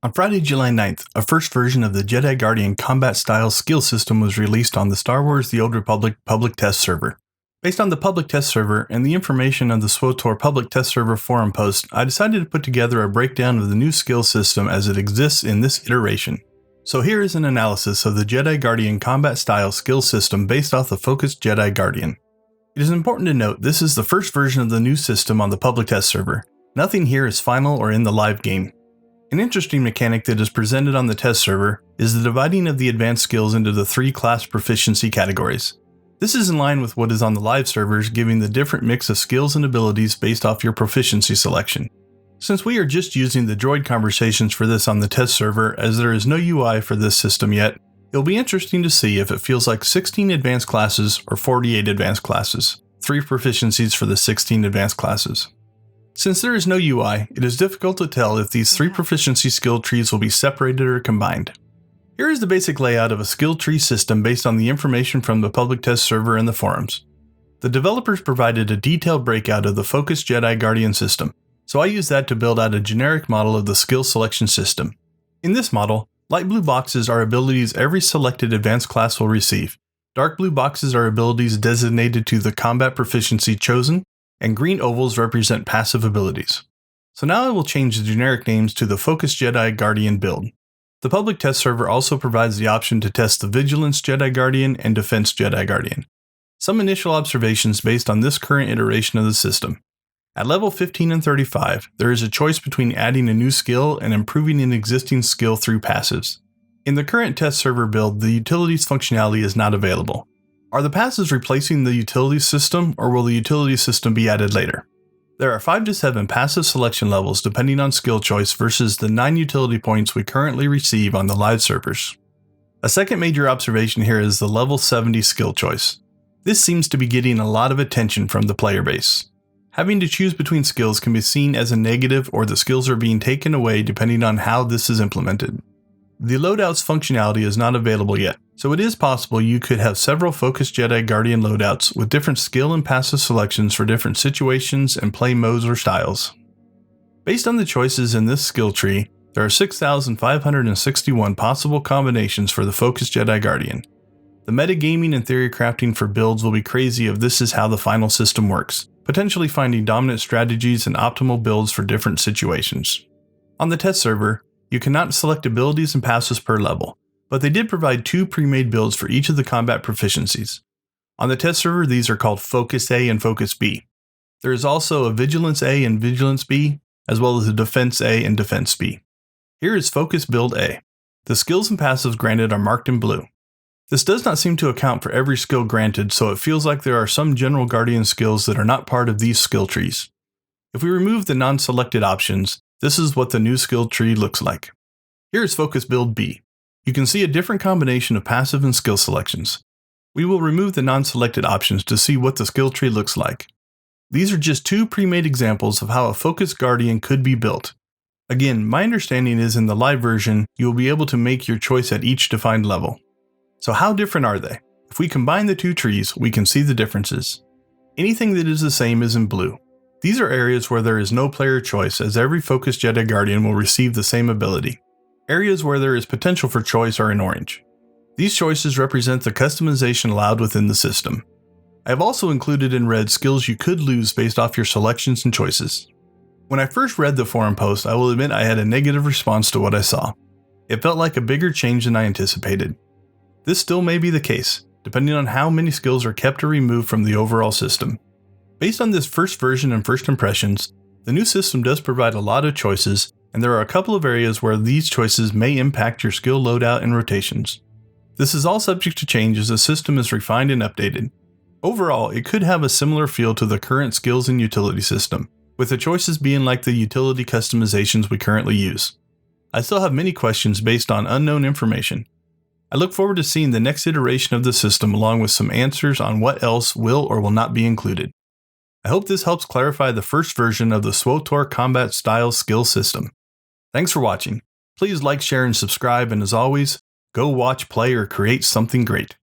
On Friday, July 9th, a first version of the Jedi Guardian combat-style skill system was released on the Star Wars The Old Republic Public Test Server. Based on the Public Test Server and the information on the SWTOR Public Test Server forum post, I decided to put together a breakdown of the new skill system as it exists in this iteration. So here is an analysis of the Jedi Guardian combat-style skill system based off the Focused Jedi Guardian. It is important to note this is the first version of the new system on the Public Test Server. Nothing here is final or in the live game. An interesting mechanic that is presented on the test server is the dividing of the advanced skills into the 3 class proficiency categories. This is in line with what is on the live servers, giving the different mix of skills and abilities based off your proficiency selection. Since we are just using the droid conversations for this on the test server, as there is no UI for this system yet, it'll be interesting to see if it feels like 16 advanced classes or 48 advanced classes, 3 proficiencies for the 16 advanced classes. Since there is no UI, it is difficult to tell if these 3 proficiency skill trees will be separated or combined. Here is the basic layout of a skill tree system based on the information from the public test server and the forums. The developers provided a detailed breakout of the Focused Jedi Guardian system, so I used that to build out a generic model of the skill selection system. In this model, light blue boxes are abilities every selected advanced class will receive. Dark blue boxes are abilities designated to the combat proficiency chosen, and green ovals represent passive abilities. So now I will change the generic names to the Focused Jedi Guardian build. The public test server also provides the option to test the Vigilance Jedi Guardian and Defense Jedi Guardian. Some initial observations based on this current iteration of the system. At level 15 and 35, there is a choice between adding a new skill and improving an existing skill through passives. In the current test server build, the utilities functionality is not available. Are the passives replacing the utility system, or will the utility system be added later? There are 5 to 7 passive selection levels depending on skill choice versus the 9 utility points we currently receive on the live servers. A second major observation here is the level 70 skill choice. This seems to be getting a lot of attention from the player base. Having to choose between skills can be seen as a negative, or the skills are being taken away depending on how this is implemented. The loadouts functionality is not available yet, so it is possible you could have several Focused Jedi Guardian loadouts with different skill and passive selections for different situations and play modes or styles. Based on the choices in this skill tree, there are 6,561 possible combinations for the Focused Jedi Guardian. The metagaming and theory crafting for builds will be crazy if this is how the final system works, potentially finding dominant strategies and optimal builds for different situations. On the test server, you cannot select abilities and passives per level, but they did provide 2 pre-made builds for each of the combat proficiencies. On the test server, these are called Focus A and Focus B. There is also a Vigilance A and Vigilance B, as well as a Defense A and Defense B. Here is Focus Build A. The skills and passives granted are marked in blue. This does not seem to account for every skill granted, so it feels like there are some general Guardian skills that are not part of these skill trees. If we remove the non-selected options, this is what the new skill tree looks like. Here is Focus Build B. You can see a different combination of passive and skill selections. We will remove the non-selected options to see what the skill tree looks like. These are just 2 pre-made examples of how a Focused Guardian could be built. Again, my understanding is in the live version, you will be able to make your choice at each defined level. So how different are they? If we combine the 2 trees, we can see the differences. Anything that is the same is in blue. These are areas where there is no player choice, as every Focused Jedi Guardian will receive the same ability. Areas where there is potential for choice are in orange. These choices represent the customization allowed within the system. I have also included in red skills you could lose based off your selections and choices. When I first read the forum post, I will admit I had a negative response to what I saw. It felt like a bigger change than I anticipated. This still may be the case, depending on how many skills are kept or removed from the overall system. Based on this first version and first impressions, the new system does provide a lot of choices, and there are a couple of areas where these choices may impact your skill loadout and rotations. This is all subject to change as the system is refined and updated. Overall, it could have a similar feel to the current skills and utility system, with the choices being like the utility customizations we currently use. I still have many questions based on unknown information. I look forward to seeing the next iteration of the system along with some answers on what else will or will not be included. I hope this helps clarify the first version of the SWTOR combat style skill system. Thanks for watching. Please like, share, and subscribe, and as always, go watch, play, or create something great.